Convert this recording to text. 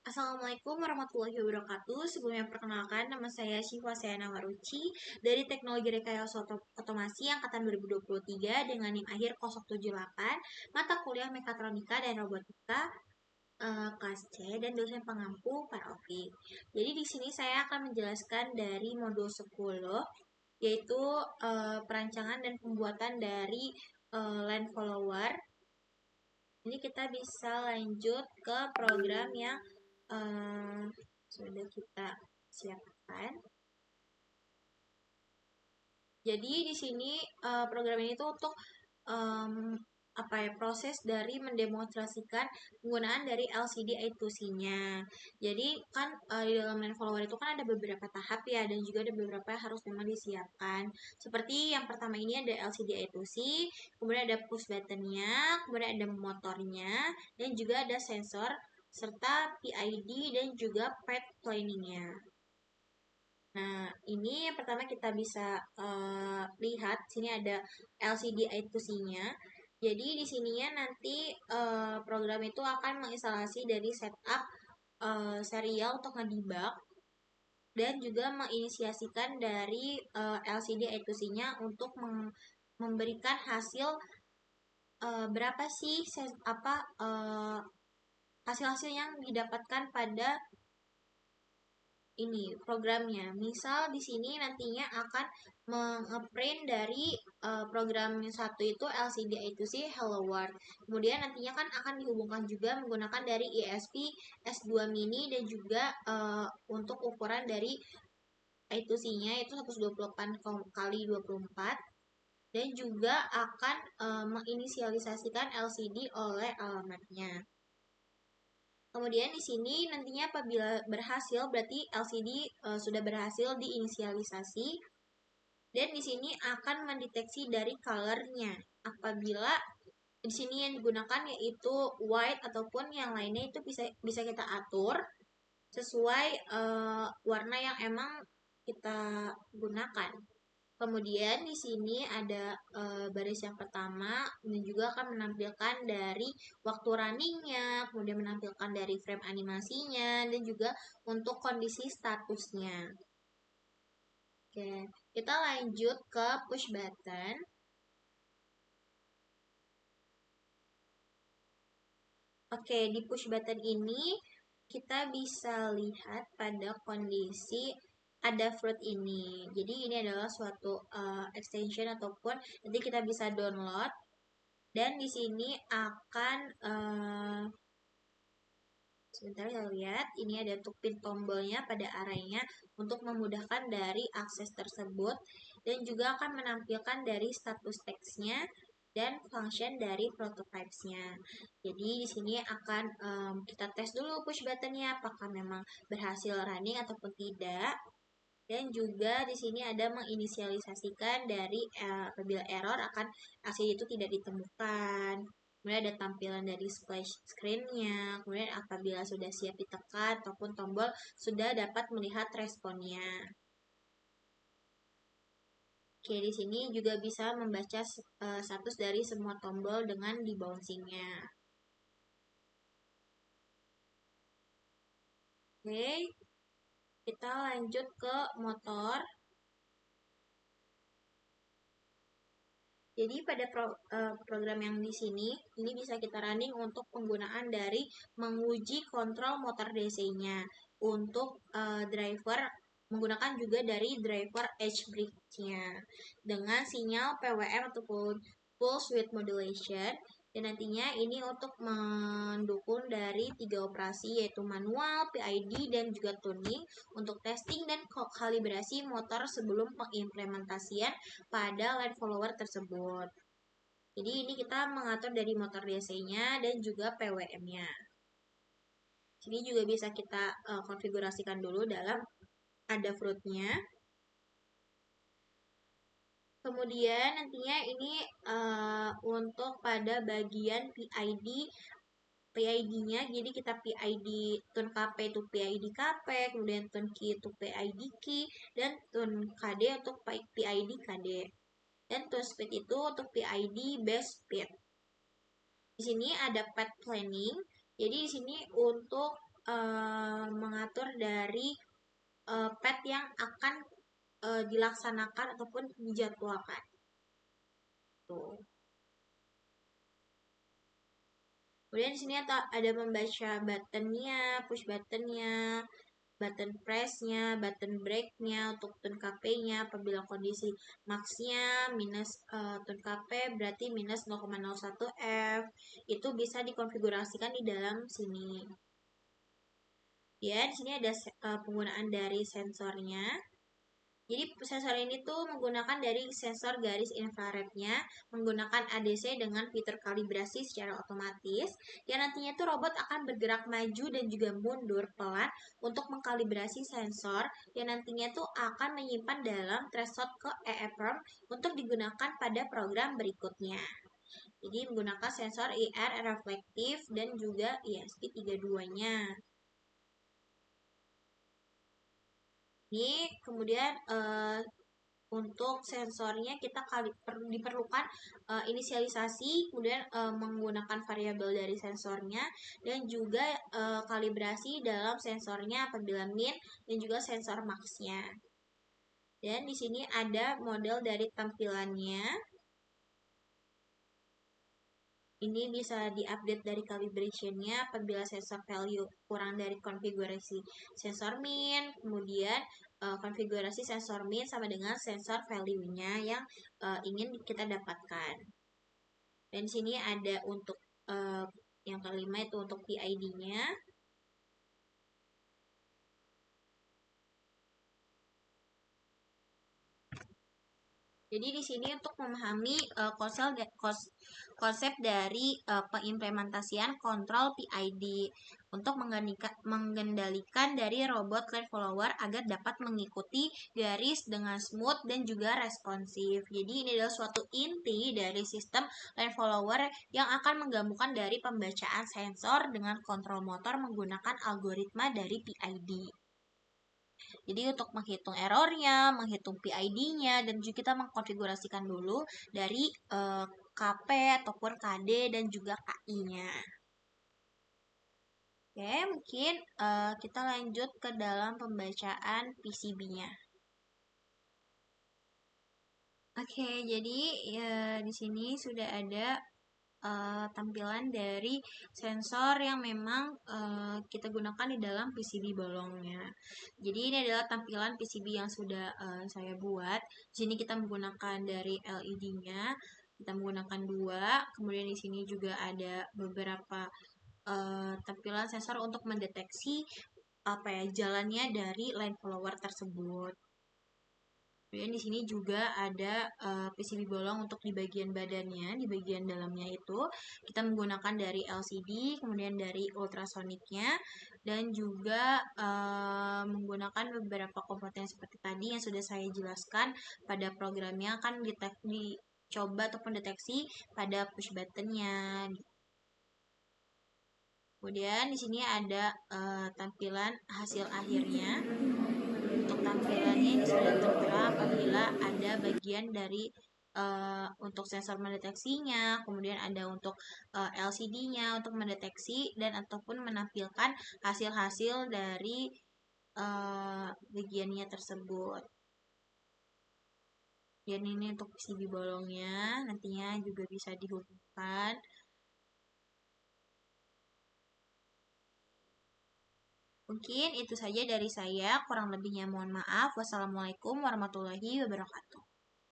Assalamualaikum warahmatullahi wabarakatuh. Sebelumnya perkenalkan, nama saya Syifa Sayana Waruci dari Teknologi Rekayasa Otomasi angkatan 2023 dengan NIM akhir 078, mata kuliah Mekatronika dan Robotika kelas C dan dosen pengampu Pak Taufik. Jadi di sini saya akan menjelaskan dari modul 10 yaitu perancangan dan pembuatan dari line follower. Ini kita bisa lanjut ke program yang sudah kita siapkan. Jadi di sini program ini tuh untuk proses dari mendemonstrasikan penggunaan dari LCD I2C-nya. Jadi kan di dalam line follower itu kan ada beberapa tahap ya, dan juga ada beberapa yang harus memang disiapkan. Seperti yang pertama ini ada LCD I2C, kemudian ada push button-nya, kemudian ada motornya, dan juga ada sensor serta PID dan juga path planning-nya. Nah, ini yang pertama kita bisa lihat, sini ada LCD I2C-nya. Jadi di sininya nanti program itu akan menginstalasi dari setup serial untuk ngedebug dan juga menginisiasikan dari LCD I2C-nya untuk memberikan hasil berapa sih hasil-hasil yang didapatkan pada ini programnya. Misal di sini nantinya akan mengeprint dari program satu itu LCD I2C Hello World. Kemudian nantinya kan akan dihubungkan juga menggunakan dari ESP S2 mini dan juga untuk ukuran dari I2C-nya itu 128 kali 24 dan juga akan menginisialisasikan LCD oleh alamatnya. Kemudian di sini nantinya apabila berhasil berarti LCD sudah berhasil diinisialisasi dan di sini akan mendeteksi dari color-nya. Apabila di sini yang digunakan yaitu white ataupun yang lainnya itu bisa kita atur sesuai warna yang emang kita gunakan. Kemudian di sini ada baris yang pertama dan juga akan menampilkan dari waktu runningnya, kemudian menampilkan dari frame animasinya dan juga untuk kondisi statusnya. Oke, kita lanjut ke push button. Oke, di push button ini kita bisa lihat pada kondisi ada fruit ini. Jadi ini adalah suatu extension ataupun nanti kita bisa download dan di sini akan sebentar kita lihat ini ada untuk pin tombolnya pada arahnya untuk memudahkan dari akses tersebut dan juga akan menampilkan dari status teksnya dan function dari prototypes-nya. Jadi di sini akan kita tes dulu push button-nya apakah memang berhasil running ataupun tidak. Dan juga di sini ada menginisialisasikan dari apabila error akan LCD itu tidak ditemukan. Kemudian ada tampilan dari splash screen-nya. Kemudian apabila sudah siap ditekan ataupun tombol sudah dapat melihat responnya. Oke, di sini juga bisa membaca status dari semua tombol dengan debouncing-nya. Oke, kita lanjut ke motor. Jadi pada program yang di sini, ini bisa kita running untuk penggunaan dari menguji kontrol motor DC-nya. Untuk driver, menggunakan juga dari driver edge brake-nya. Dengan sinyal PWM ataupun pulse width modulation. Dan nantinya ini untuk mendukung dari 3 operasi yaitu manual, PID, dan juga tuning untuk testing dan kalibrasi motor sebelum pengimplementasian pada line follower tersebut. Jadi ini kita mengatur dari motor DC-nya dan juga PWM-nya. Sini juga bisa kita konfigurasikan dulu dalam ada fruit-nya. Kemudian nantinya ini untuk pada bagian PID-nya, jadi kita PID tune KP itu PID KP, kemudian tune key itu PID key, dan tune KD untuk PID KD. Dan tune speed itu untuk PID base speed. Di sini ada path planning. Jadi di sini untuk mengatur dari PET yang akan dilaksanakan ataupun dijadwalkan. Tuh. Kemudian di sini ada membaca buttonnya, push buttonnya, button press-nya, button break-nya, untuk tune KP-nya, apabila kondisi max-nya minus tune KP berarti minus 0,01 F, itu bisa dikonfigurasikan di dalam sini. Ya, di sini ada penggunaan dari sensornya. Jadi sensor ini tuh menggunakan dari sensor garis infrarednya, menggunakan ADC dengan fitur kalibrasi secara otomatis, yang nantinya tuh robot akan bergerak maju dan juga mundur pelan untuk mengkalibrasi sensor, yang nantinya tuh akan menyimpan dalam threshold ke EEPROM untuk digunakan pada program berikutnya. Jadi menggunakan sensor IR reflektif dan juga ESP32-nya. Ini kemudian untuk sensornya kita diperlukan inisialisasi, kemudian menggunakan variabel dari sensornya, dan juga kalibrasi dalam sensornya apabila min dan juga sensor max-nya. Dan di sini ada model dari tampilannya. Ini bisa diupdate dari calibration-nya apabila sensor value kurang dari konfigurasi sensor min, kemudian konfigurasi sensor min sama dengan sensor value-nya yang ingin kita dapatkan. Dan di sini ada untuk yang kelima itu untuk PID-nya. Jadi di sini untuk memahami konsep dari pengimplementasian kontrol PID untuk mengendalikan dari robot line follower agar dapat mengikuti garis dengan smooth dan juga responsif. Jadi ini adalah suatu inti dari sistem line follower yang akan menggabungkan dari pembacaan sensor dengan kontrol motor menggunakan algoritma dari PID. Jadi untuk menghitung errornya, menghitung PID-nya, dan juga kita mengkonfigurasikan dulu dari KP ataupun KD dan juga KI-nya. Oke, mungkin kita lanjut ke dalam pembacaan PCB-nya. Oke, jadi ya di sini sudah ada tampilan dari sensor yang memang kita gunakan di dalam PCB bolongnya. Jadi ini adalah tampilan PCB yang sudah saya buat. Di sini kita menggunakan dari LED-nya, kita menggunakan 2. Kemudian di sini juga ada beberapa tampilan sensor untuk mendeteksi jalannya dari line follower tersebut. Kemudian di sini juga ada PCB bolong untuk di bagian badannya, di bagian dalamnya itu kita menggunakan dari LCD, kemudian dari ultrasoniknya, dan juga menggunakan beberapa komponen seperti tadi yang sudah saya jelaskan pada programnya akan dicoba ataupun deteksi pada push buttonnya. Kemudian di sini ada tampilan hasil akhirnya. Untuk tampilannya ini sudah tertera apabila ada bagian dari untuk sensor mendeteksinya, kemudian ada untuk LCD-nya untuk mendeteksi dan ataupun menampilkan hasil-hasil dari bagiannya tersebut. Dan ini untuk PCB bolongnya, nantinya juga bisa dihubungkan. Mungkin itu saja dari saya, kurang lebihnya mohon maaf. Wassalamualaikum warahmatullahi wabarakatuh.